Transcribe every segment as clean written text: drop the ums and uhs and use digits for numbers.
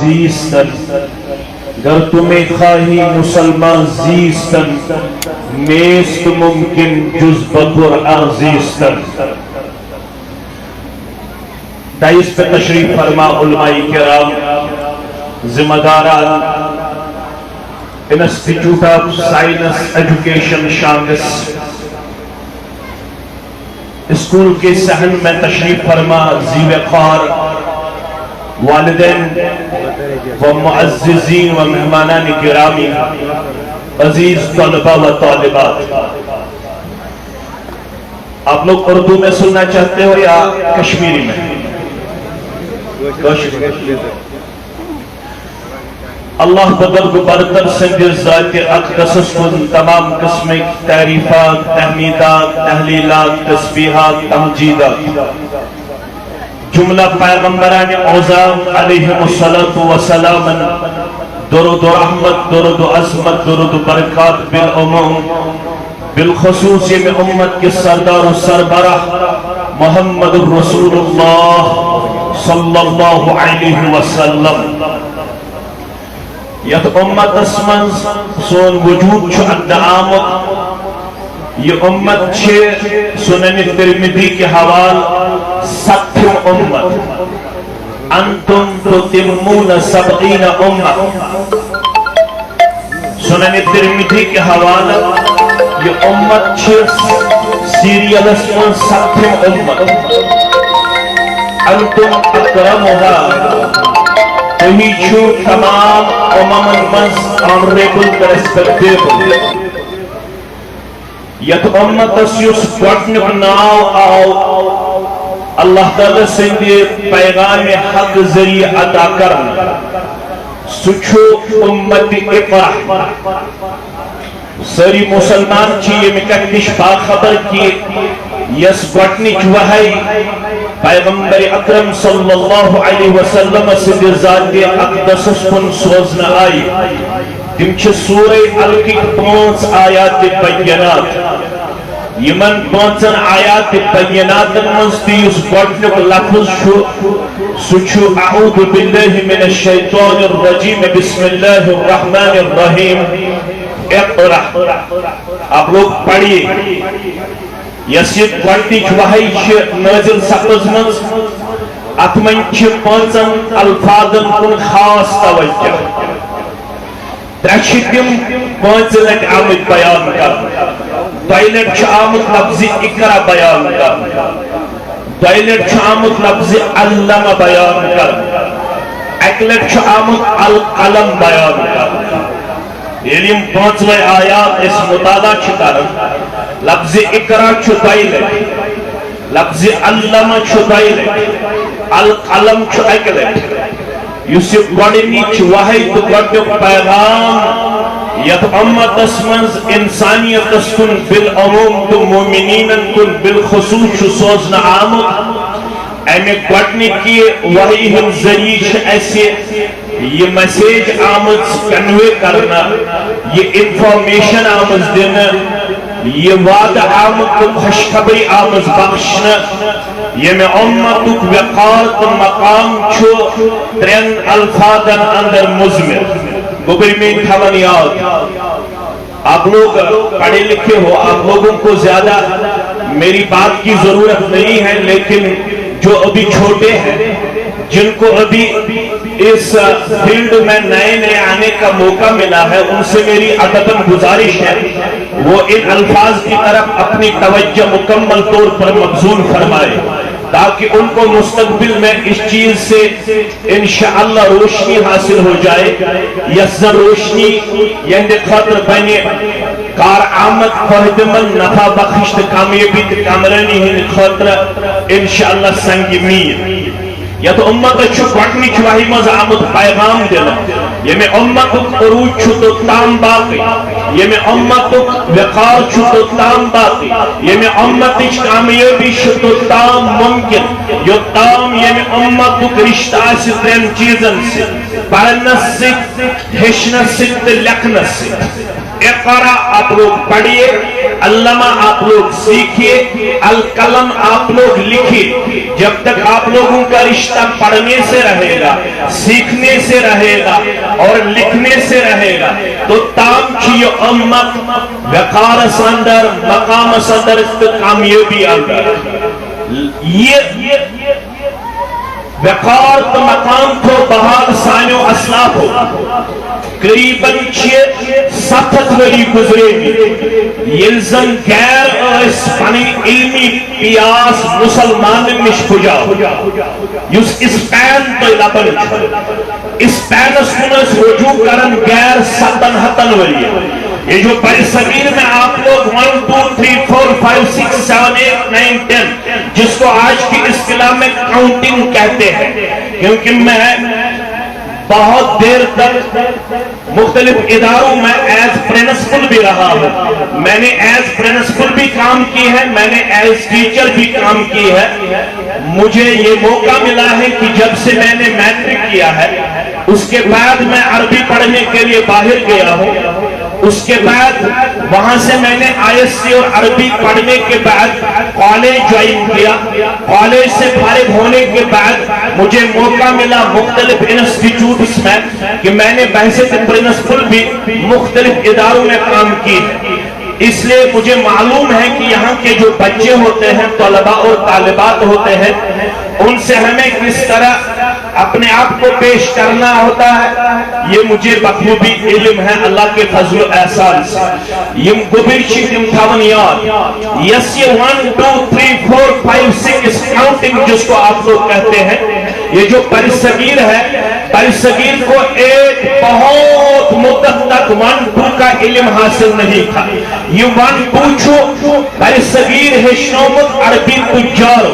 زیستن گر تمہیں خواہی مسلمان زیستن نیست ممکن جز بقرآن زیستن. دائس پہ تشریف فرما علماء کرام، ذمہ داران انسٹیٹیوٹ آف سائنس ایجوکیشن شانگس اسکول کے صحن میں تشریف فرما ذی وقار والدین و معززین و مہمانان گرامی، عزیز طلبہ و طالبات. آپ لوگ اردو میں سننا چاہتے ہو یا کشمیری میں؟ اللہ بزرگ برتر سندھ ذات اقدس کن تمام قسم تعریفات، تحمیدات، تحلیلات، تسبیحات، تمجیدات. جملہ پیغمبران اعظام علیہم الصلاۃ والسلام درود و رحمت، درود و عظمت، درود و برکات بالعموم بالخصوص میں امت کے سردار و سربراہ محمد رسول اللہ صلی اللہ علیہ وسلم. یت امت اسمن سون وجود چھ اندر آمد. یہ امت چھ سنن ترمذی کے حوال ستم امت. انتم تتمون 70 امت. سنن ترمذی کے حوالہ یہ امت چھ سیریل اسمن ستم امت. انتم اکرمها، تہی چھو تمام اممن منز آنریبل پرسپیکٹیبل. یت امت اسیس گوٹنک ناو آو اللہ تعالیٰ سندے پیغام حق ذریعہ عطا کرنا، سچو امت اقرا. ساری مسلمان چیئے میں کتنش باخبر کی یس گوٹنچ وحی پیغمبر اکرم صلی اللہ علیہ وسلم سندھ ذات اقدس کن سوزن آئی. تم چھ سورہ الکی 5 آیات بینات. یمن 5 آیات بینات منستیس گوٹنک لفظ سچو اعوذ باللہ من الشیطان الرجیم بسم اللہ الرحمن الرحیم. اقرا. آپ لوگ پڑھیے. یس یہ گوٹنچ وحی چھ نازل سپز منز ات من چھ 5 الفاظن کن خاص توجہ. ترچھ تم 5 لٹ آمد بیان کر. دویلٹ چھ آمد لفظ اقرا بیان کر. دویلٹ چھ آمد لفظ علم بیان کر. اکلٹ چھ آمد القلم بیان کر. علم 5 آیات اس مطالعہ چھ کرن. لفظ اقرا چھ دویلٹ، لفظ علم چھ دویلٹ، القلم چھ اکلٹ. یس گوڑنچ وحی تو گوڑنک پیغام یت امت اسمنز انسانیت کن بالعموم تو مومنین کن بالخصوص چھ سوزن آمد. امی گوڑنک کی وحی ہم ذریعہ ایسے یہ میسیج آمد کنوے کرنا، یہ انفارمیشن آمد دینا، یہ وعد آمد کو خوشخبری آمد بخشنا. یہ میں امتک وقار تو مقام چھو 3 الفاظن اندر مزمر. گوبر میں تھون یاد. آپ لوگ پڑھے لکھے ہو، آپ لوگوں کو زیادہ میری بات کی ضرورت نہیں ہے، لیکن جو ابھی چھوٹے ہیں، جن کو ابھی اس فیلڈ میں نئے آنے کا موقع ملا ہے، ان سے میری ادباً گزارش ہے وہ ان الفاظ کی طرف اپنی توجہ مکمل طور پر مبذول فرمائے، تاکہ ان کو مستقبل میں اس چیز سے انشاءاللہ روشنی حاصل ہو جائے. یس روشنی یعنی خاطر بنے کارآمد فائدہ مند نفع بخش کامیابی کامرانی ہند خاطر انشاءاللہ سنگ میر. یا تو امت چھو گوٹنچ وحی مز آمد پیغام دینا. یہ میں امت عروج چھو تو تام باقی. یمی امت وقار توتام باقی یمی امت کامیابی توتام ممکن یوتام یمی امت رشتہ ترین چیزن سے پڑھنس سے ہیچنس سے لکھنس سے اقرا آپ لوگ پڑھیے علامہ آپ لوگ سیکھیے القلم آپ لوگ لکھیے جب تک آپ لوگوں کا رشتہ پڑھنے سے رہے گا سیکھنے سے رہے گا اور لکھنے سے رہے گا تو تام کی امت وقار اندر مقام اندر کامیابی اندر یہ وقار تو مقام تو بہار سانیو اسلاف ہو قریباً 7 وری گزرے یلزن غیر اس پانی علمی پیاس مسلمان نش بجاو یس اسپین تو لبن اسپینس کنس رجوع کرن غیر 7 وری یہ جو بڑی صغیر میں آپ لوگ 1 2 3 4 5 6 7 8 9 10 جس کو آج کی اصطلاح میں کاؤنٹنگ کہتے ہیں کیونکہ میں بہت دیر تک مختلف اداروں میں ایز پرنسپل بھی رہا ہوں میں نے ایز پرنسپل بھی کام کی ہے میں نے ایز ٹیچر بھی کام کی ہے مجھے یہ موقع ملا ہے کہ جب سے میں نے میٹرک کیا ہے اس کے بعد میں عربی پڑھنے کے لیے باہر گیا ہوں اس کے بعد وہاں سے میں نے آئی ایس سی اور عربی پڑھنے کے بعد کالج جوائن کیا کالج سے فارغ ہونے کے بعد مجھے موقع ملا مختلف انسٹیٹیوٹس میں کہ میں نے بحثیت پرنسپل بھی مختلف اداروں میں کام کی اس لیے مجھے معلوم ہے کہ یہاں کے جو بچے ہوتے ہیں طلباء اور طالبات ہوتے ہیں ان سے ہمیں کس طرح اپنے آپ کو پیش کرنا ہوتا ہے یہ مجھے بخوبی علم ہے اللہ کے فضل و احسان سے یم گبرچی تم تھاون یاد یس یہ 1 2 3 4 5 6 کاؤنٹنگ جس کو آپ لوگ کہتے ہیں یہ جو برصغیر ہے برصغیر کو ایک بہت مدت تک 1 2 کا علم حاصل نہیں تھا یہ 1 2 چھو برصغیر ہشنومت عربی تجار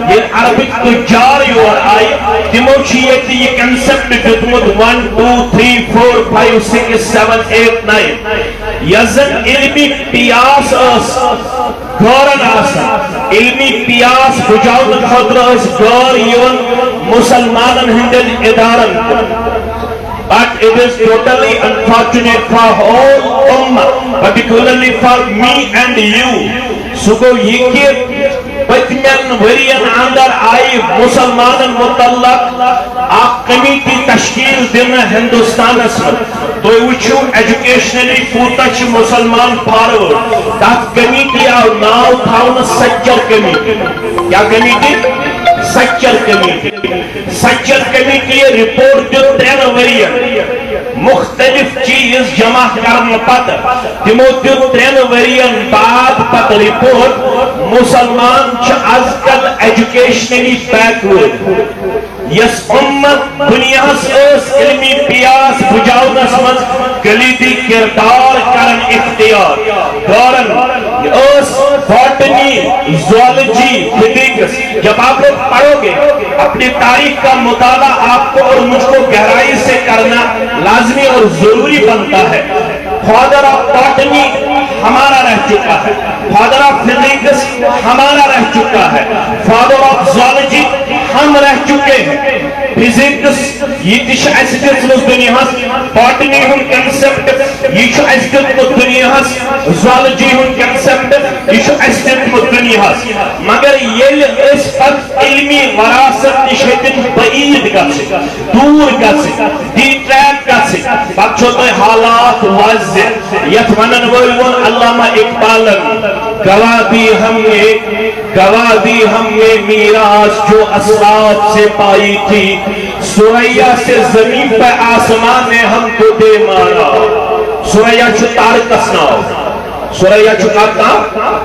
یہ عربی تجار یور آئی تموچی یہ کنسپٹ جتمت 1 2 3 4 5 6 7 8 9 یزن علمی پیاس اس گورن آسا علمی پیاس بجاؤن خطر اس گور یون مسلمانن ہندن ادارن but it is totally unfortunate for whole ummah particularly for me and you so go یہ کہ پتمین ورین اندر آئی مسلمانن متعلق آپ کمیٹی تشکیل دینا ہندوستان اسمت تو وچھو ایجوکیشنلی پوتاچ مسلمان فارورڈ تاک کمیٹی آو ناو تھاؤنا سچر کمیٹی کیا کمیٹی؟ سچر کمیٹی رپورٹ جو 3 ورین مختلف چیز جمع کرنا پتہ تمو دیو 3 ورین بعد پتہ رپورٹ مسلمان چھ از کل ایجوکیشنلی بیکورڈ یس امت دنیا اس علمی پیاس بجاؤنس مز کلیدی کردار کرن اختیار دورن اس باٹنی زوالجی فزکس جب آپ لوگ پڑھو گے اپنی تاریخ کا مطالعہ آپ کو اور مجھ کو گہرائی سے کرنا لازمی اور ضروری بنتا ہے فادر آف باٹنی ہمارا رہ چکا ہے فادر آف فزکس ہمارا رہ چکا ہے فادر آف زوالجی ہم رہ چکے ہیں فزکس یہ تش اسدت دنیا باٹنی ہن کنسپٹ یہ اسدت دنیا زوالجی ہن کنسپٹ یہ اسدت دنیا مگر یہ اس پت علمی وراثت نشتن بعید گژھِ دور گژھِ ڈی ٹریک گژھِ پتہ چھو تۄہہِ حالات واضح یتھ ونن وٲلۍ ووٚن علامہ اقبالن گواہ دی ہم نے میراث جو اسلاف سے پائی تھی سوریا سے زمین پہ آسمان نے ہم کو دے مارا سوریا چھو تارکس ناو سوریا چھو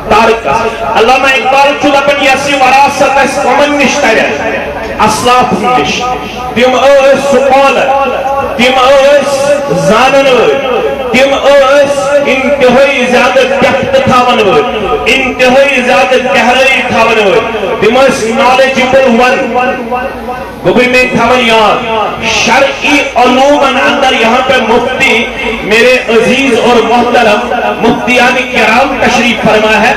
تارکس علامہ اقبال چھو لپن یسی وراثت اس قومن نشتر اسلاف نش تم سکولر تم زانن تم انتہائی زیادہ ڈیپتھ تھاون وٲلۍ انتہائی زیادہ گہرائی تھاون وٲلۍ تِم ٲسۍ knowledgeable گوبر میں تھاون یاد شرعی علومن اندر یہاں پہ مفتی میرے عزیز اور محترم مفتیان کرام تشریف فرما ہے.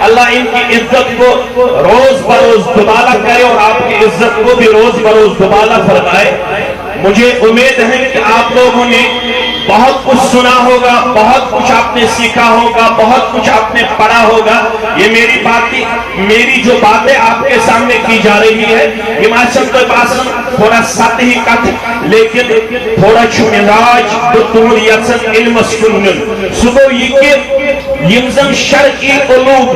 اللہ ان کی عزت کو روز بروز دوبالا کرے اور آپ کی عزت کو بھی روز بروز دوبالا فرمائے. مجھے امید ہے کہ آپ لوگوں نے بہت کچھ سنا ہوگا, بہت کچھ آپ نے سیکھا ہوگا, بہت کچھ آپ نے پڑھا ہوگا. یہ میری جو باتیں آپ کے سامنے کی جا رہی ہے یہ معاشرت کے پاس تھوڑا سطحی کت لیکن تھوڑا چھملاج بطور یسن علم سنن صبح یہ کہ یمزن شرعی علوم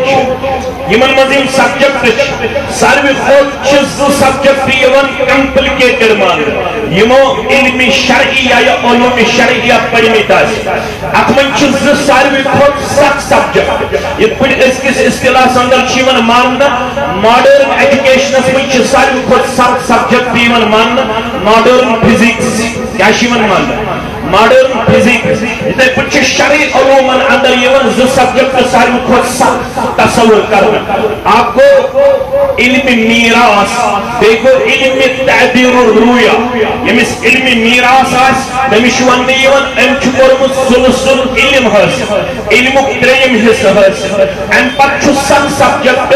یمن مزیم سبجیکٹ ساروی خود چیز سبجیکٹ یمن کمپلیکیٹڈ مان یمو علم شرعی یا علوم شرعیہ پڑھنی تاس اتمن چیز ساروی خود سخت سبجیکٹ یہ پڑھ اس کس اصطلاح سندر چیون ماننا ماڈرن ایجوکیشنس میں چیز ساروی خود سخت سبجیکٹ یمن ماننا ماڈرن فزکس کیا چیون ماننا ماڈرن فزکس اتنے کچھ شرعی علومن اندر یمن زو سبجیکٹ ساروی خود سخت تصور کرنا آپ کو علم میراث دیکھو علم تعبیر الرؤیا یمس علم میراث آس تمش وننہٕ یِوان أمۍ چھُ کوٚرمُت سُلسُل علم حٲصِل علمُک ترٛیٚیِم حصہٕ حٲصِل اَمہِ پتہٕ چھُ سب سبجیکٹ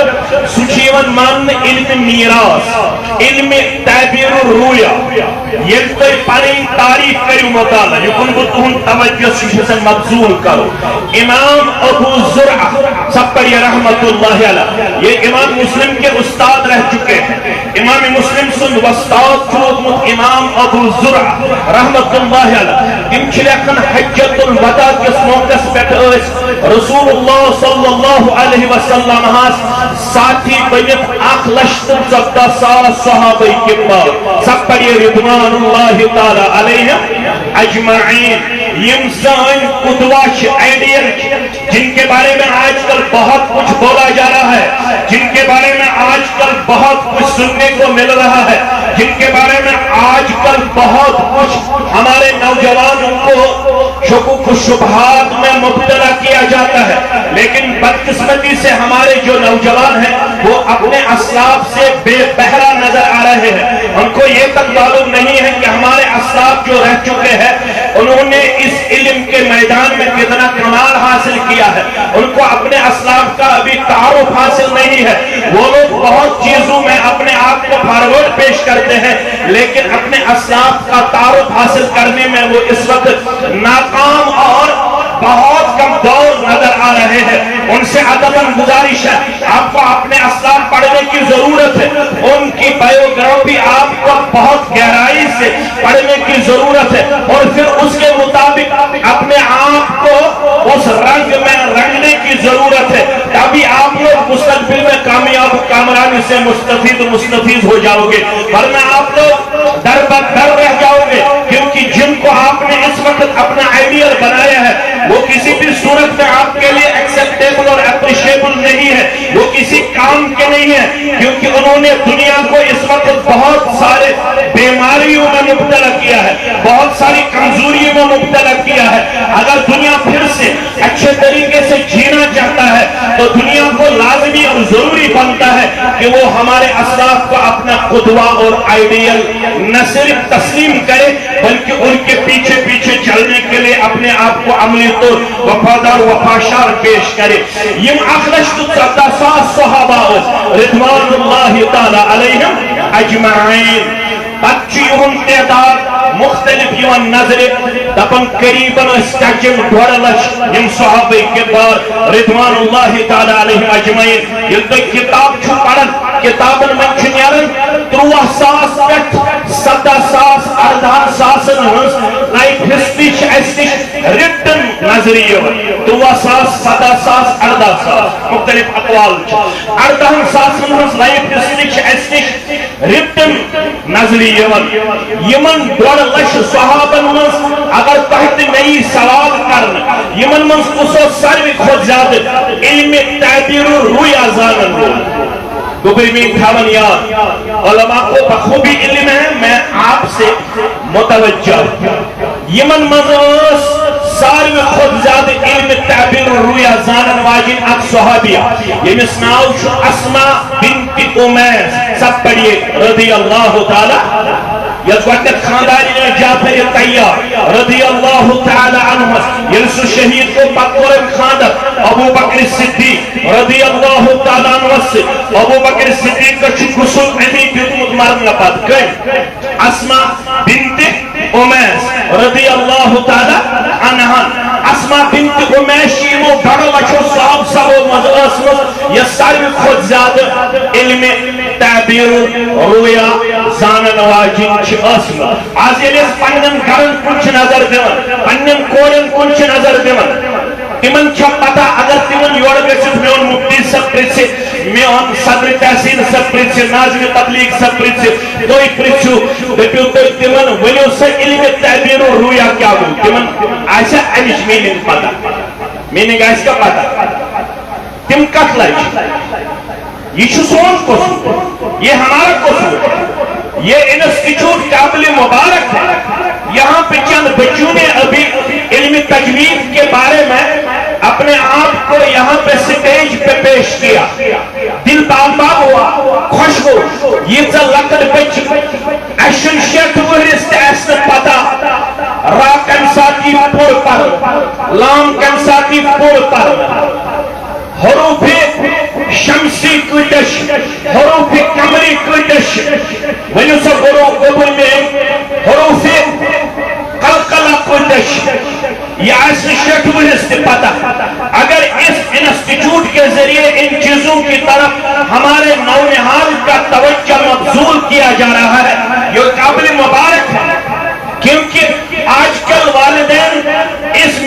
سُہ چھُ یِوان ماننہٕ علم میراث علم تعبیر الرؤیا ییٚلہِ تُہۍ پنٕنۍ تاریخ کٔرِو مطالعہ یُکُن بہٕ تُہُنٛد توجہ سُہ چھُ آسان مبذول کرو. امام ابو زرعہ سب پر یہ رحمت اللہ علیہ یہ امام مسلم کے استاد رہ چکے ہیں. امام مسلم سن وستاد چھوٹمت امام ابو زرعہ رحمت اللہ علیہ تم چھلکن حجت الوداع کس موقع پہ رسول اللہ صلی اللہ علیہ وسلم ساتھی بنت 1,14,000 صحابہ کرام سب پر یہ رضوان اللہ تعالی علیہ اجمعین. یم سان قدوہ آئیڈیل جن کے بارے میں آج کل بہت کچھ بولا جا رہا ہے, جن کے بارے میں آج کل بہت کچھ سننے کو مل رہا ہے, جن کے بارے میں آج کل بہت کچھ ہمارے نوجوانوں کو شکوک و شبہات میں مبتلا کیا جاتا ہے. لیکن بدقسمتی سے ہمارے جو نوجوان ہیں وہ اپنے اسلاف سے بے بہرا نظر آ رہے ہیں. ان کو یہ تک معلوم نہیں ہے کہ ہمارے اسلاف جو رہ چکے ہیں انہوں نے اس علم کے میدان میں کتنا کمال حاصل کیا ہے. ان کو اپنے اسلاف کا ابھی تعارف حاصل نہیں ہے. وہ لوگ بہت چیزوں میں اپنے آپ کو فارورڈ پیش کرتے ہیں لیکن اپنے اسلاف کا تعارف حاصل کرنے میں وہ اس وقت ناکام اور بہت کمزور نظر آ رہے ہیں. ان سے ادباً گزارش ہے آپ کو اپنے اسلاف پڑھنے کی ضرورت ہے. ان کی بایوگرافی آپ کو بہت گہرائی سے پڑھنے کی ضرورت ہے اور پھر اس کے مطابق اپنے آپ کو اس رنگ میں رنگنے کی ضرورت ہے تبھی آپ لوگ مستقبل میں کامیاب کامرانی سے مستفید ہو جاؤ گے. ورنہ آپ لوگ در بدر رہ جاؤ گے کیونکہ جن کو آپ نے اس وقت اپنا آئیڈیل بنایا ہے وہ کسی بھی صورت میں آپ کے لیے ایکسپٹیبل اور اپریشیبل نہیں ہے. وہ کسی کام کے نہیں ہے کیونکہ انہوں نے دنیا کو اس وقت بہت سارے بیماریوں میں مبتلا کیا ہے, بہت ساری کمزوریوں میں مبتلا کیا ہے. اگر دنیا پھر سے اچھے طریقے سے جینا چاہتا ہے تو دنیا کو لازمی اور ضروری بنتا ہے کہ وہ ہمارے اسلاف کو اپنا قدوہ اور آئیڈیل نہ صرف تسلیم کرے بلکہ ان کے پیچھے پیچھے چلنے کے لیے اپنے آپ کو عملی طور وفادار وفاشار پیش کرے. یم 1,14,000 صحابہ رضوان اللہ تعالی علیہم اجمعین. بچی ہم تعداد مختلف یوان نظر دپن قریباً استجم 2 لچھ یم صحابہ کرام رضوان اللہ تعالی علیہم اجمعین. یہ تو کتاب چھو پڑھن کتابن میں چھنیارن 13,000 پہ 17,000 18,000 لائف ہسٹری ایسی ریٹن نظریہ 13,000 17,000 18,000 مختلف اقوال 18,000 لائف ہسٹری ایسی ریٹن نظریہ یمن 2 لچھ صحابن اگر تحت نئی سوال کرنا یمن من کسو ساروی خود زیادہ علم تعبیر الرؤیا زانن گوبر میں تھاون یاد علماء کو بخوبی علم ہے. میں آپ سے متوجہ یمن مزاس ساروی خود زیادہ علم تعبیر رویا زانن واجن اک صحابیہ یمس ناو چھو اسماء بنت امیس سب پڑھیے رضی اللہ تعالی یس وقت خاندانی جعفر طیار رضی اللہ تعالی عنہ یلس شہید کو بطور خاندر ابو بکر صدیق رضی اللہ تعالی عنہ سے ابو بکر صدیق کا چھو غسل امی بیتمت مرنا پاد گئے اسماء بنت امیس رضی اللہ تعالی عنہ اسماء بنت امیس شیمو بڑا لچو صاحب سبو مزاسمت یہ ساروی خود زیادہ علم تعبیر رویا زانن واجن چھ اسمت آز یلیس پنن گرن کنچ نظر دیون پنن کورن کنچ نظر دیون تمن چھا پتا اگر تمن یور گسس میون مفتی سب پرچے میون صدر تحسین سب پرچے ناظم تبلیغ سب پرچے دوئی پرچو دپیو تو تمن ونیو سے علم تعبیر و رویا کیا ہو تمن ایسا امیش میننگ پتا میننگ ایس کا پتا تم کٹ لائش یہ چھو سون قصور یہ ہمارا قصور یہ انسٹیٹیوٹ قابل مبارک ہے یہاں پہ چند بچوں نے ابھی علم تجوید کے بارے میں اپنے آپ کو یہاں پہ سٹیج پہ پیش کیا دل بابا ہوا خوش ہو یہ لکڑ بچ اشن شیٹ ورست ایسا پتا را کم ساتھی پور پر لام کم ساتھی پور پر حروف شمسی کتش حروف کمری کتش ونیو سا گروہ میں حروف قلقلہ کتش یہ ایسے شیٹ ورست پتا اگر اس انسٹیٹیوٹ کے ذریعے ان چیزوں کی طرف ہمارے نونہال کا توجہ مبذول کیا جا رہا ہے یہ قابل مبارک ہے کیونکہ آج کل والدین اس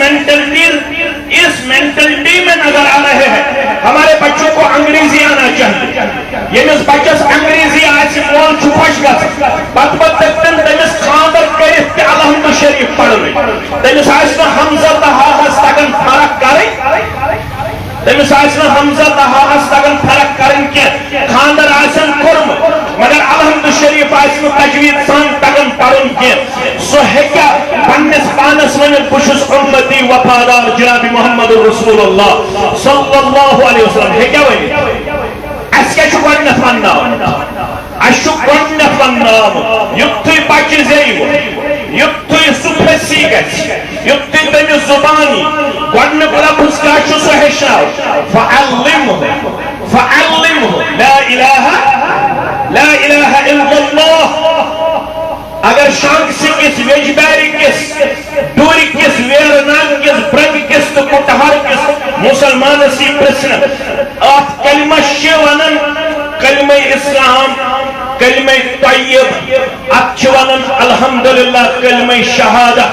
مینٹلٹی میں نظر آ رہے ہیں ہمارے بچوں کو انگریزی آنا چاہیے یہ اس بچس انگریزی آج سے مول چھپش گا بات تکتن تمس خاندر کرت کہ الحمد شریف پڑھوے تمس آئسنا حمزہ تہا ہستگن فرق کریں تمس آئسنا حمزہ تہا ہستگن فرق کریں کہ خاندر آئسن کرم مگر الحمد شریف آئسنا تجوید سان تگن پڑھن کہ سو ہکا پنس پانس ونن بشس امتی وفادار جناب محمد رسول اللہ صلی اللہ علیہ وسلم ہکا ونن اس کے چھوڑ نفن نام اشو گوڑ نفن نام یکتوی بچ زیو یکتوی سپسی گچ یکتوی تمی زبانی گوڑ لفظ کا اشو سو حشاو فعلمه لا الہ الا اللہ اگر شانک سے کس ویجبیری کس دوری کس ویرنان کس برگ کس تو کتہار کس مسلمان سی پرسن آت کلمہ شیونن کلمہ اسلام کلمہ طیب اچھونن الحمدللہ کلمہ شہادہ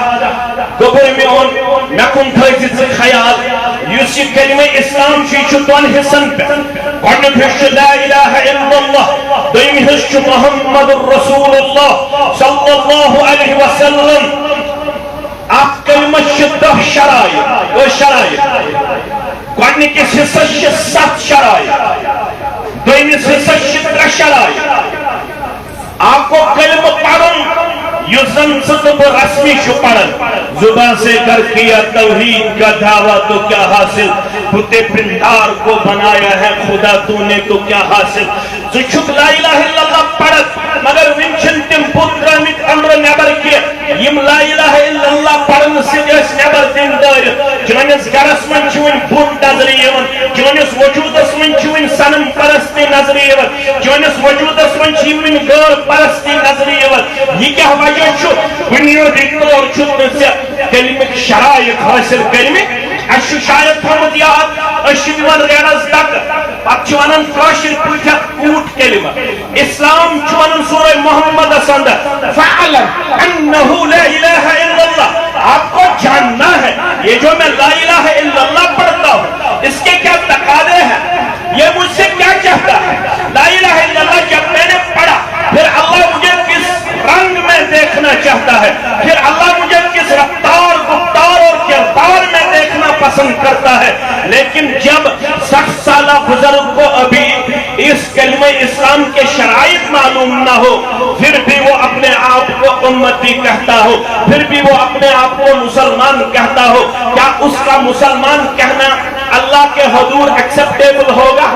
گوبر میں ان نکن تھائزت خیال یوسی کلمہ اسلام چی چھتوان حسن پہ قرن پھشت لا الہ الا اللہ دویم حشت محمد رسول اللہ صلی اللہ علیہ وسلم آپ کلمہ شدہ شرائع وہ شرائع قرن کس حصہ شد شرائع دویم حصہ شدہ شرائع آپ کو کلمہ پڑھن یزن صدب رسمی شو پڑھن زبان سے کر کیا توحید کا دعویٰ تو کیا حاصل بتے پندار کو بنایا ہے خدا تو نے تو کیا حاصل جو چھک لا الہ الا اللہ پڑھت مگر ونچن تم پترامت امر نبر کیا یم لا الہ الا اللہ پڑھن سے جیس نبر دن دار جنس گرس من چون بھوت نظری یون جنس وجودس من چون سنم پرستی نظری یون جنس وجودس من چون غیر پرستی نظری یون یہ کیا وجہ چھو بنیو دیتو اور چھت سے کلمہ شرائط حاصل کلمہ اشو شاید تھمت یاد اشیدوان ریاض تک پتچوانن کاشر پوچھا کوٹ کلمہ اسلام چوانن سورہ محمد اسندہ فعلم انہو لا الہ الا اللہ آپ کو جاننا ہے یہ جو میں لا الہ الا اللہ پڑھتا ہوں اس کے کیا تقاضے ہیں یہ مجھ سے کیا چاہتا ہے لا الہ الا اللہ جب میں نے پڑھا پھر اللہ مجھے کس رنگ میں دیکھنا چاہتا ہے پھر اللہ مجھے کس رفتار گفتار اور کردار میں دیکھنا پسند کرتا ہے لیکن جب 60 سالہ بزرگ کو ابھی اس کلمہ اسلام کے شرائط معلوم نہ ہو پھر بھی وہ اپنے آپ کو امتی کہتا ہو پھر بھی وہ اپنے آپ کو مسلمان کہتا ہو، کیا اس کا مسلمان کہنا اللہ کے حضور ایکسپٹیبل ہوگا؟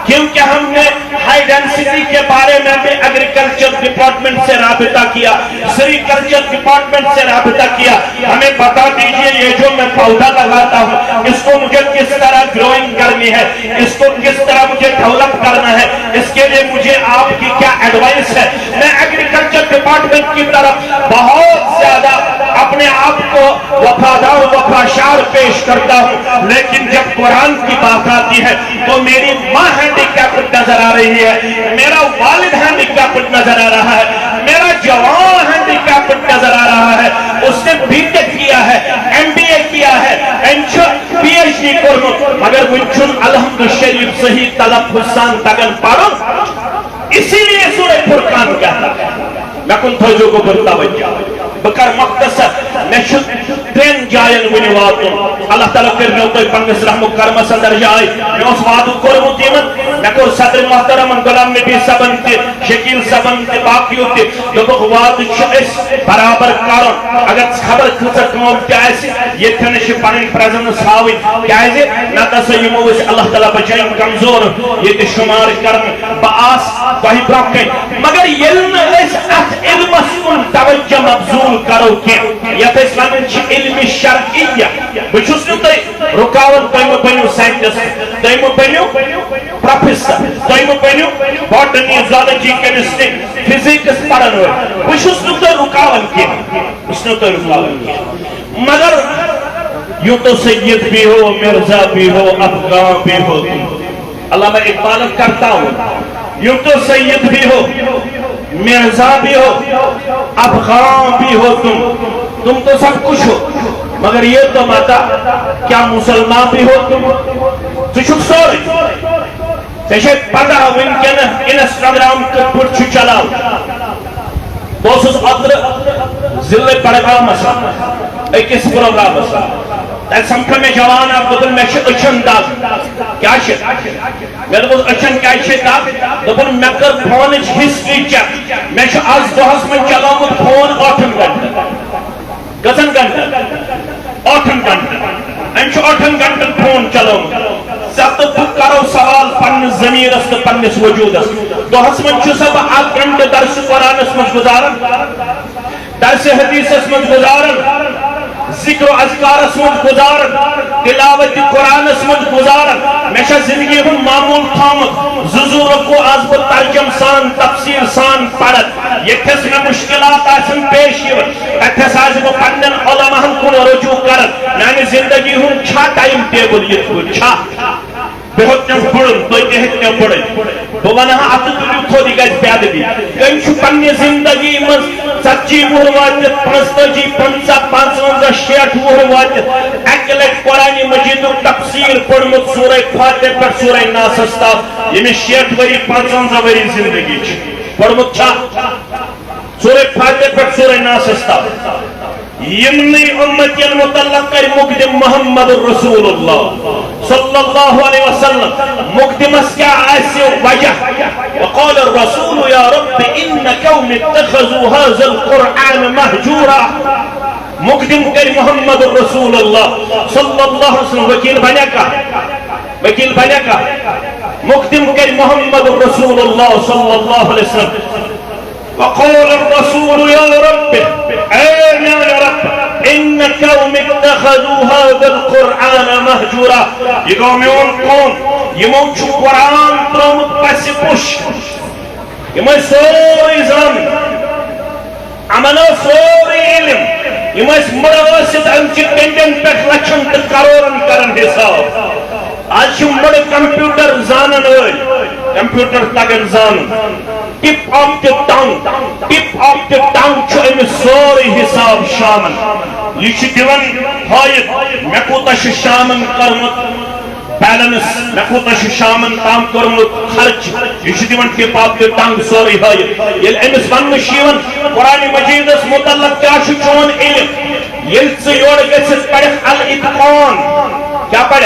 کیونکہ ہم نے ہائی ڈینسٹی کے بارے میں بھی ایگریکلچر ڈپارٹمنٹ سے رابطہ کیا، سیریکلچر ڈپارٹمنٹ سے رابطہ کیا، ہمیں بتا دیجئے یہ جو میں پودا لگاتا ہوں اس کو مجھے کس طرح گروئنگ کرنی ہے، اس کو کس طرح مجھے ڈیولپ کرنا ہے، اس کے لیے مجھے آپ کی کیا ایڈوائس ہے۔ میں ایگریکلچر ڈپارٹمنٹ کی طرف بہت زیادہ اپنے آپ کو وفادار وفاشار پیش کرتا ہوں، لیکن جب قرآن کی بات آتی ہے تو میری ماں ہینڈیکیپڈ نظر آ رہی ہے، میرا والد ہینڈیکیپڈ نظر آ رہا ہے، میرا جوان ہینڈیکیپڈ نظر آ رہا ہے، اس نے بی ٹیک کیا ہے، ایم بی اے کیا ہے، پی ایچ ڈی کرمت، مگر ونچن الحمد شریف صحیح تلفظ سان تگن پڑھو۔ اسی لیے سورہ فرقان کہتا ہے، میں کن تھوزو کو برتا بجا بکر مختصر نشد ترین جائن ونی واتن اللہ تعالیٰ کرنے ہوتا ہے پنگس رحم و کرم صدر جائے میں اس وعدو کرمو تیمن میں کو صدر محترم غلام نبی سبن تے شکیل سبن تے باقیو تے لوگ وعد اس برابر کارن اگر خبر کھسر کمو کیسے یہ تھنش پانین پریزنس ہاوی کیسے ناتا سے یہ موش اللہ تعالیٰ بچائیں کمزور یہ تے شمار کرم باس وہی براکیں مگر علم اس ات علم سکن توجہ مبزول کرو کہ یہ اسلام علم شرعیہ بچوس نیو تے رکاون تیمو بنیو سائنٹسٹ تیمو بنیو پروفیسر تیمو بنیو باٹنی زالوجی کیمسٹری فزکس پڑھن ہوئے بچوس نیو تے رکاون کی اس نیو تے رکاون کی مگر یوں تو سید بھی ہو مرزا بھی ہو افغان بھی ہو اللہ میں اقبال کرتا ہوں یوں تو سید بھی ہو مرزا بھی ہو افغان بھی ہو تم تو سب کچھ ہو مگر یہ تو ماتا کیا مسلمان بھی ہو تو چھک سوری تیشے پڑھا ونکن انسٹاگرام کپڑ چھو چلاو دوسوس ادر ضلع پڑھا مسا ایک اس پروگرام مسا تک سمکھا میں جوان آپ دبن میں شد اچھن داگ کیا شد میں دبن اچھن کیا شد داگ دبن میں کر فونج ہسٹری چک میں شد آز دوہس من چلاؤں فون 8 گھنٹہ گزن گھنٹہ 8 گھنٹہ ہم شد 8 گھنٹہ فون چلاؤں سب تو بک کرو سوال پن زمیر است پن اس وجود است دوہس من چو سب 8 گھنٹہ درس قرآن اس من گزارن درس حدیث اس من گزارن ذکر و اذکار اسمت گزارن تلاوت قرآن اسمت گزارن میشہ زندگی ہم معمول تھامت ززور کو آزب ترجم سان تفسیر سان پڑھت یہ کس میں مشکلات آسن پیش یہ اتھس آزب پندن علماء ہم کن رجوع کرن یعنی زندگی ہم چھا ٹائم ٹیبل یہ تھو چھا بہت نم پڑھن تو ایک نم پڑھن بوانہا آتو تلیو کھودی گئے پیاد بھی کئی چھو پنی زندگی مز سچی وہرواتت 55 55 60 وہرواتت اکلت قرآن مجید و تفسیر پڑھمت سورہ فاتح پر سورہ ناس استاف یہ میں 60 وری 55 وری زندگی پڑھمت چھا سورہ فاتح پر سورہ ناس استاف یمنی امتی المتعلق کر مقدم محمد الرسول اللہ صلی اللہ علیہ وسلم مقدم اس کیا آئیسی وجہ وقال الرسول یا رب ان قوم اتخذوا هذا القرآن مہجورا مقدم کر محمد الرسول اللہ صلی اللہ علیہ وسلم وکیل بنیا کا مقدم کر محمد الرسول اللہ صلی اللہ علیہ وسلم وقال الرسول يا رب اين يا رب ان قوم اتخذوا هذا القرآن مهجورا یہ قومیون کون یمون چھو قرآن ترمت پس پش یمون سوری زن عملو سوری علم یمون مروست انچی کنڈن پر لچھن تک کرورن کرن حساب آج چھو مڑ کمپیوٹر زانن ہوئی کمپیوٹر تگن زانن ٹپ آف the tongue چھو امی سوری حساب شامن یہ چھ دیون ہائیت میں کوتا چھ شامن کرمت بیلنس میں کوتا چھ شامن تام کرمت خرچ یہ چھ دیون tip of the tongue sorry ہائیت یہ امیس ون مشیون قرآن مجید اس متعلق کیا چھ چون علم یہ سے یوڑ گیسس پڑھ الاتقان کیا پڑھ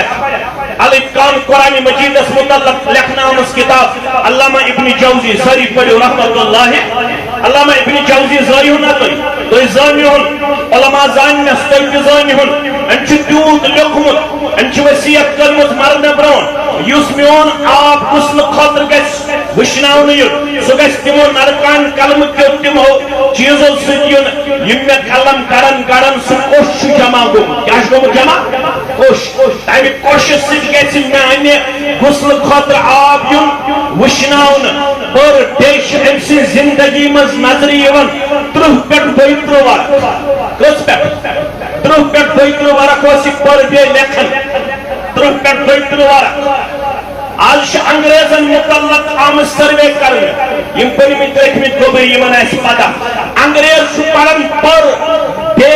الاتقان قرآن مجید اس متعلق لکھنا ہم اس کتاب علامہ ابن جوزی سری پڑھ رحمت اللہ علامہ ابن جوزی زٲنِو نا تُہۍ زٲنِہُن علماء زاننس تُہۍ تہِ زٲنِہُن أمۍ چھُ تیوٗت لیوٚکھمُت أمۍ چھِ وصیت کٔرمٕژ مرنہٕ برٛونٛہہ یُس میون آب غسلہٕ خٲطرٕ گژھِ وٕشناونہٕ یُن سُہ گژھِ تِمو نرکان کلمہٕ کیو تِمو چیٖزو سۭتۍ یُن یِم مےٚ کلم کڑن سُہ کوٚش چھُ جمع گوٚمُت کیٛاہ چھُ گوٚمُت جمع کوٚش تمہِ کوٚشہِ سۭتۍ گژھِ میانہِ غسلہٕ خٲطرٕ آب یُن وٕشناونہٕ پٔر ڈے چھِ أمۍ سٕنٛزِ زندگی منٛز نظرِ یِوان 30 پٮ۪ٹھ 32 ورق کٔژ پٮ۪ٹھ 30 پٮ۪ٹھ 32 ورق اوس یہِ پٔر ڈے لیکھان 30 پٮ۪ٹھ 32 ورق آج چھِ انگریزن متعلق آمٕژ سروے کرنہٕ یِم پٔرمٕتۍ لیکھمٕتۍ گوٚبٕرۍ یِمن آسہِ پتہ انگریز چھُ پران پٔر ڈے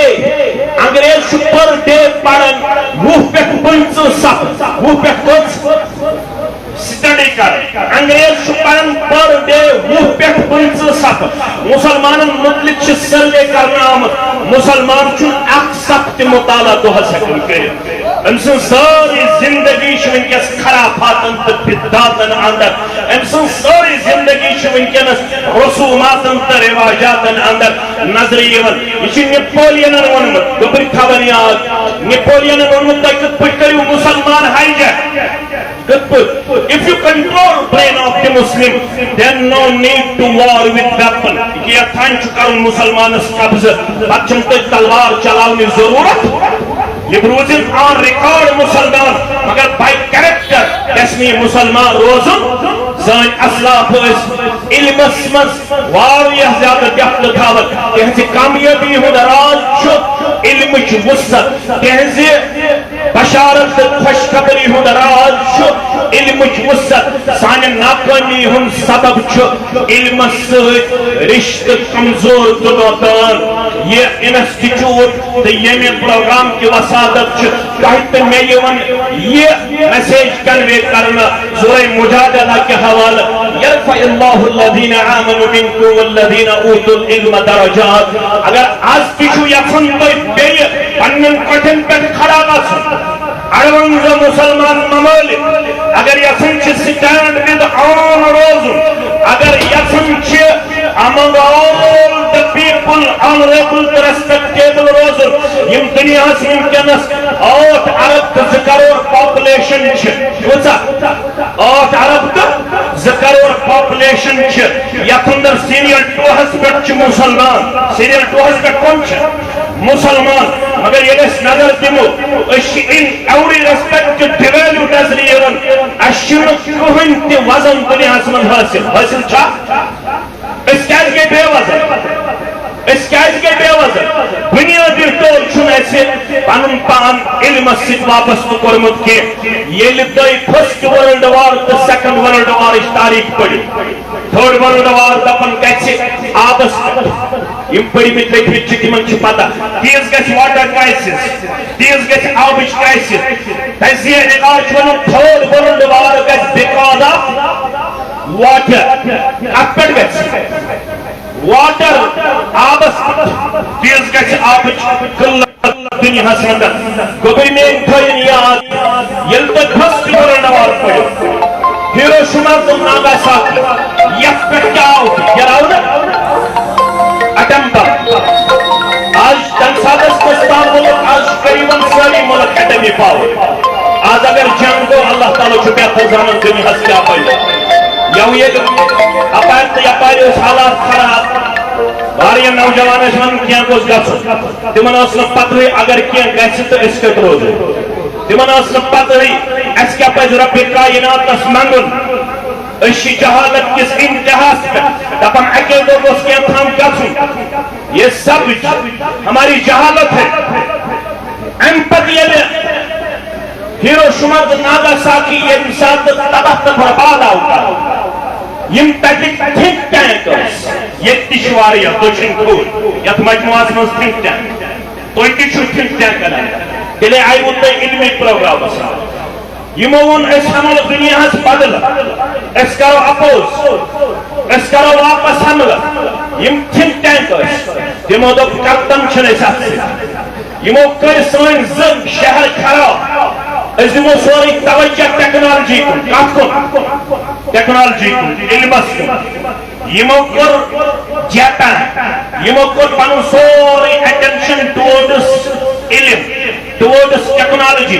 انگریز چھُ پٔر ڈے پران 20 پٮ۪ٹھ 25 صفحہٕ 20 پٮ۪ٹھ کٔژ سٹڈی کر انگریز چھُ پران پٔر ڈے 20 پٮ۪ٹھ 25 صفحہٕ مسلمانن متعلق چھِ سروے کرنہٕ آمُت مسلمان چھُنہٕ اکھ صفحہٕ تہِ مطالعہ دۄہس ہٮ۪کان کٔرِتھ أمۍ سٕنٛز سٲرٕے زندگی چھِ وٕنکٮ۪س خرافاتن تہٕ بدعاتن اندر أمۍ سٕنٛز سٲرٕے زندگی چھِ وٕنکٮ۪نس رسوماتن تہٕ رواجاتن اندر نظرِ یِوان یہِ چھُ نیپولینن ووٚنمُت گوٚبٕرۍ تھاوان یاد نیپولینن ووٚنمُت تُہۍ کِتھ پٲٹھۍ کٔرِو مسلمان high Jack If you control brain of the Muslim, then no need to war with weapon. یہ تھان چھُ کرُن مسلمانس قبضہٕ پتہٕ چھُنہٕ تۄہہِ تلوار چلاونٕچ ضروٗرت یہ روزن آن ریکارڈ مسلمان مگر بائی کریکٹر گژھِ نہٕ یہِ مسلمان روزُن سٲنۍ اسلاف ٲسۍ علمس منٛز واریاہ زیادٕ دقت تھاوان تِہنٛزِ کامیٲبی ہُنٛد راز چھُ علمٕچ وسعت تِہنٛزِ بشارت تہٕ خوشخبری ہُنٛد راز چھُ علمٕچ وسعت سانہِ ناکٲمی ہُنٛد سبب چھُ علمس سۭتۍ رشتہٕ کمزور تہٕ روزان یہِ انسٹِچوٗٹ تہٕ ییٚمہِ پروگرام کہِ وسادت چھُ تۄہہِ تہٕ مےٚ یِوان یہِ میسیج کنوے کرنہٕ سورہ مجادلہ کہِ حوالہٕ یرفع اللہ الذین آمنوا منکم والذین اوتوا العلم درجات اگر آز تہِ چھُ یژھان تُہۍ بیٚیہِ پننٮ۪ن کۄٹھٮ۪ن پٮ۪ٹھ کھڑا گژھُن اڑونزہ مسلمان ممالک اگر یژھان چھِ سٹینڈ ود آن روزُن اگر یژھان چھِ among all the people honorable تہٕ respectable روزُن یِم دُنیاہس وٕنکٮ۪نس 8 ارب تہٕ 2 کرور پاپولیشن چھِ کۭژاہ 8 ارب تہٕ 2 کرور پاپولیشن چھِ یتھ اندر سیریل 2 ہس پٮ۪ٹھ چھِ مسلمان سیریل 2 ہس پٮ۪ٹھ کۄم چھِ مسلمان مگر ییٚلہِ أسۍ نظر دِمو أسۍ چھِ in every respect devalued نظرِ یِوان اَسہِ چھُنہٕ کٕہٕنۍ تہِ وزن دُنیاہس منٛز حٲصِل چھا أسۍ کیٛازِ گٔے بے وزن أسۍ کیٛازِ گٔے بے وزن بُنیٲدی طور چھُنہٕ اَسہِ پنُن پان علمس سۭتۍ وابستہٕ کوٚرمُت کینٛہہ ییٚلہِ تُہۍ فٔسٹ ورلڈ وار تہٕ سیکنڈ ورلڈ وارٕچ تاریخ پٔرِو تھٲرڈ ورلڈ وار دپان گژھِ آبس پٮ۪ٹھ یِم پٔرمٕتۍ لیکھمٕتۍ چھِ تِمن چھِ پتہ تیز گژھِ واٹر کرایسِس تیز گژھِ آبٕچ کرایسِس تجزیہ نگار چھُ ونان تھٲرڈ ورلڈ وار گژھِ بیکاز آف واٹر کتھ پٮ۪ٹھ گژھِ واٹر آبس تیز گژھِ آبٕچ قلت دُنیاہس اندر گوٚبٕرۍ میٲنۍ تھٲیِن یاد ییٚلہِ تُہۍ فٔسٹ ورلڈ وار پٔرِو ہیروشیما تہٕ ناگاساکی یتھ پٮ۪ٹھ کیٛاہ آو گِراونہٕ اٹم بم آج تمہِ ساتہٕ ٲسۍ تمام مُلک آز چھِ قریٖبن سٲری مُلک ایٹمی پاور آز اگر جنگ گوٚو اللہ تعالیٰ چھُ بہتر زانان دُنیاہس کیٛاہ بنہِ یَوٕ ییٚلہِ اپارِ تہٕ یپارِ ٲسۍ حالات خراب واریاہ نوجوان ٲسۍ ونان کینٛہہ گوٚژھ گژھُن تِمن ٲس نہٕ پتہٕے اگر کینٛہہ گژھِ تہٕ أسۍ کتہِ روزو تِمن ٲس نہٕ پتہٕے اَسہِ کیٛاہ پزِ رۄبہِ کایناتس منگُن أسۍ چھِ جہالت کِس انتہاہس پٮ۪ٹھ دپان اکے دۄہ گوٚژھ کینٛہہ تام گژھُن یہ سب ہماری جہالت ہے امہِ پتہٕ ییٚلہِ ہیروشیما تہٕ ناگاساکی ییٚمہِ ساتہٕ تباہ تہٕ برباد آو یِم تتِکۍ تھِنک ٹینک ٲسۍ ییٚتہِ تہِ چھِ واریاہ دٔچھِنۍ کھوٗر یتھ مجموعس منٛز تھِنک ٹینک تُہۍ تہِ چھِو تھِنک ٹینک کران تیٚلے آیوٕ تۄہہِ علمی پروگرامس یِمو ووٚن أسۍ ہملہٕ دُنیاہس بدلہٕ أسۍ کرو اپوز أسۍ کرو واپس حملہٕ یِم تھِنک ٹینک ٲسۍ تِمو دوٚپ قدم چھِنہٕ أسۍ اتھ سۭتۍ یِمو کٔرۍ سٲنۍ 2 شہر خراب أسۍ دِمو سورُے توجہ ٹیکنالوجی کُن کتھ کُن ٹیکنالوجی کُن علمس کُن یِمو کوٚر Japan, Yimokot Panu sorry attention towards ilm, towards technology.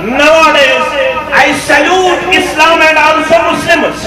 nowadays I salute Islam and also Muslims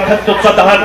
114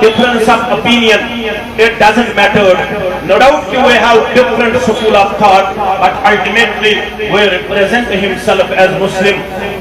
difference of opinion it doesn't matter no doubt we have different school of thought but ultimately we represent himself as Muslim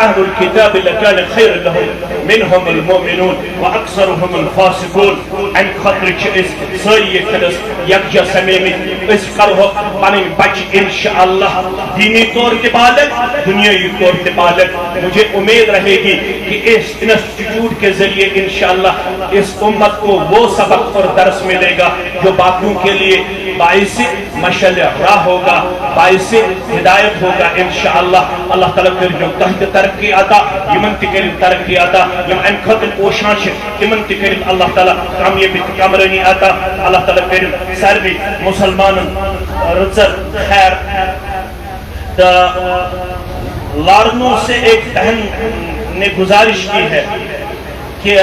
أهل الكتاب لكان خير لهم منهم المؤمنون وأكثرهم الفاسقون ان خطر چھ ساری کدس یکجا سمیمت اس کرو پن بچ انشاءاللہ دینی طور تے بالغ دنیاوی طور تے بالغ مجھے امید رہے گی کہ اس انسٹیٹیوٹ کے ذریعے انشاءاللہ اس امت کو وہ سبق اور درس ملے گا جو باقیوں کے لیے باعث مشعل راہ ہوگا باعث ہدایت ہوگا انشاءاللہ اللہ تعالیٰ کر جو تحت ترقی عطا یمن تکر ترقی عطا یم ان خطر کوشاں تمن تکر اللہ تعالیٰ کامیابی کامرانی عطا اللہ تعالیٰ کر ساروی مسلمان رزق خیر لارنوں سے ایک بہن نے گزارش کی ہے کہ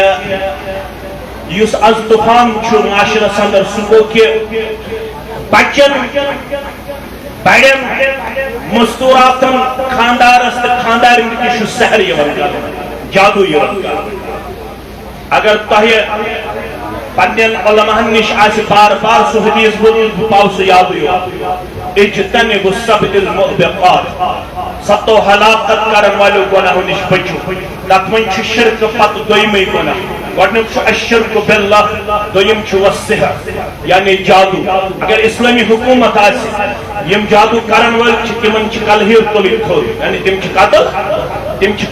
یس از طوفان چھو معاشرہ اندر سکو کہ بچن بڑن مستوراتن خاندارس خاندارن کی سحر جادو اگر تہ پنن علماء نش آس بار بار سہ حدیث بوزمت پاو سہ یاد اجتنب السبع الموبقات ستو ہلاکت کرن والو گناہوں نش بچو تت من شرک پتہ دویمے گناہ گۄڈنیُک چھُ الشرک باللہ دویم چھُ السحر یعنی جادو اگر اسلامی حکومت آسہِ یم جادو کرن وٲلۍ چھِ تمن چھِ کلہیر تُلِتھ تھوٚد یعنی تم چھِ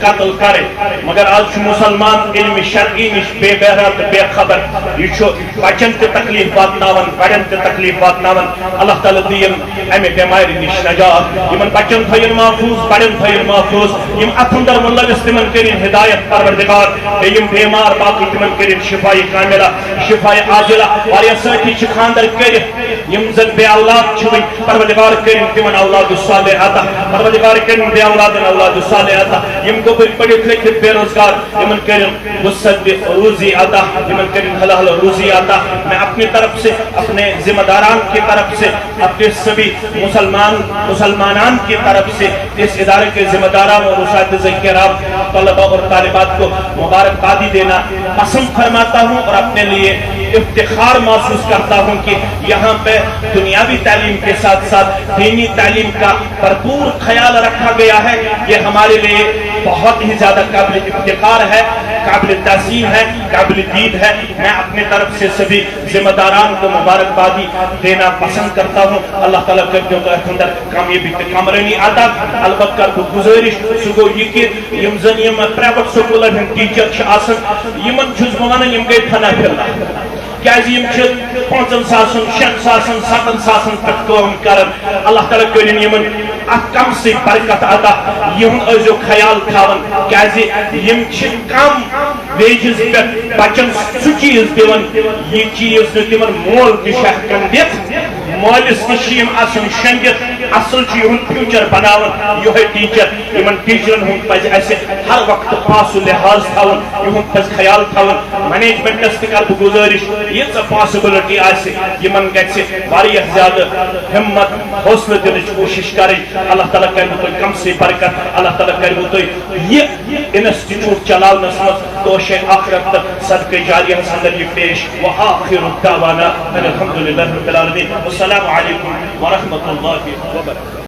قتل کرٕنۍ مگر آز چھُ مسلمان علم شرعی نش بے بہرا تہٕ بے خبر یہ چھُ بچن تہِ تکلیف واتناوان بڑن تہِ تکلیف واتناوان اللہ تعالیٰ دِیِن امہِ بٮ۪مارِ نش نجات یمن بچن تھٲیِن محفوظ بڑن تھٲیِن محفوظ یم اتھ اندر ملوث تمن کٔرِن ہدایت پروردگار بیٚیہِ یم بیمار باقی تمن کٔرِن شفاء کاملہ شفاء عاجلہ واریاہ سٲتھی چھِ خاندر کٔرِتھ یم زن بے اولاد چھِ وٕنۍ پروردگار کٔرِن تمن اولاد صالح عطا پروردگار کٔرِن بے اولادن اولاد صالح عطا یم گوٚبٕرۍ پٔرِتھ لیکھِتھ بے روزگار یمن کٔرِن وسعت روزی عطا یمن کٔرِن حلال روزی عطا میں اپنی طرف سے اپنے ذمہ داران کی طرف سے اپنے سبھی مسلمانان کی طرف سے اس ادارے کے ذمہ داران اور اساتذہ کرام طلباء اور طالبات کو مبارکبادی دینا پسند فرماتا ہوں اور اپنے لیے افتخار محسوس کرتا ہوں کہ یہاں پہ دنیاوی تعلیم کے ساتھ ساتھ دینی تعلیم کا بھرپور خیال رکھا گیا ہے یہ ہمارے لیے بہت ہی زیادہ قابل افتخار ہے قابل تحسین ہے قابل دید ہے میں اپنے طرف سے سبھی ذمہ داران کو مبارکبادی دینا پسند کرتا ہوں اللہ تعالیٰ کر جو اندر کامیابی کامرانی عطا البتہ کر گزارش سہ گو یہ کہ یم زن یم پرائیویٹ سکولن ہند ٹیچر آسان یمن چھس بہ ونان یم گئی فنا پھرنا کیازِ یم چھ 5,000 6,000 7,000 پٮ۪ٹھ کٲم کران اللہ تعالیٰ کٔرِن یمن اتھ کم سے برکت عطا یہُنٛد ٲسۍزیو خیال تھاوان کیازِ یم چھ کم ویجز پٮ۪ٹھ بچن سُہ چیٖز دِوان یہِ چیٖز نہٕ تِمن مول تہِ چھُ ہٮ۪کان دِتھ مٲلِس تہِ چھِ یم آسان شۄنٛگِتھ اصل چھُ یِہُنٛد فیوٗچر بناوان یِہوٚے ٹیٖچر یمن ٹیٖچرن ہُنٛد پزِ اسہِ ہر وقتہٕ خاص لحاظ تھاوُن یِہُنٛد پزِ خیال تھاوُن مینیجمنٹس تہِ کرٕ بہٕ گُزٲرِش ییٖژاہ پاسبلٹی آسہِ یمن گژھِ واریاہ زیادٕ ہمت حوصلہٕ دِنٕچ کوٗشش کرٕنۍ اللہ تعالیٰ کرِ تۄہہِ کم سے برکت اللہ تعالیٰ کرِ تۄہہِ یہِ انسٹیٹیوٹ چلاونس منٛز توشے آخرت تہٕ صدقہ جاریہس اندر یہِ پیش وآخر دعوانا الحمدللہ رب العالمین والسلام علیکم ورحمۃ اللہ وبرکاتہ.